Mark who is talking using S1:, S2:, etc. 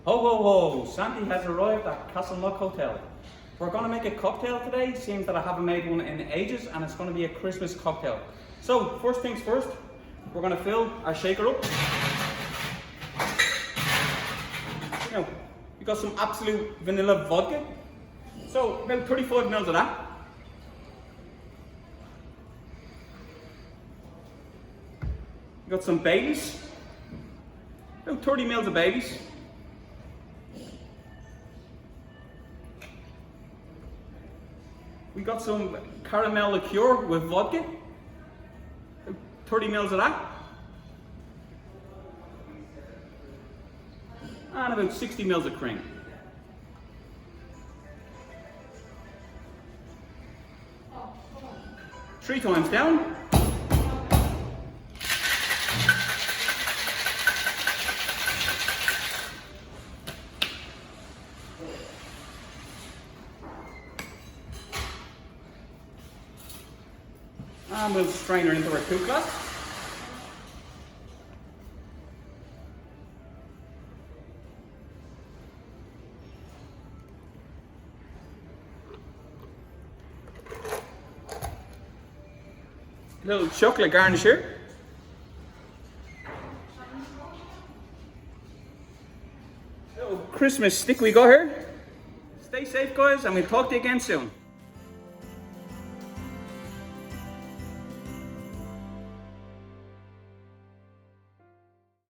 S1: Ho ho ho! Sandy has arrived at Castle Knock Hotel. We're going to make a cocktail today. Seems that I haven't made one in ages, and it's going to be a Christmas cocktail. So first things first, we're going to fill our shaker up. Now, we got some Absolut vanilla vodka. So about 35 mils of that. We got some Baileys. About 30 mils of Baileys. We got some caramel liqueur with vodka. About 30 mils of that. And about 60 mils of cream. Three times down. And we'll strain her into our coupe glass. Little chocolate garnish here. Little Christmas stick we got here. Stay safe, guys, and we'll talk to you again soon.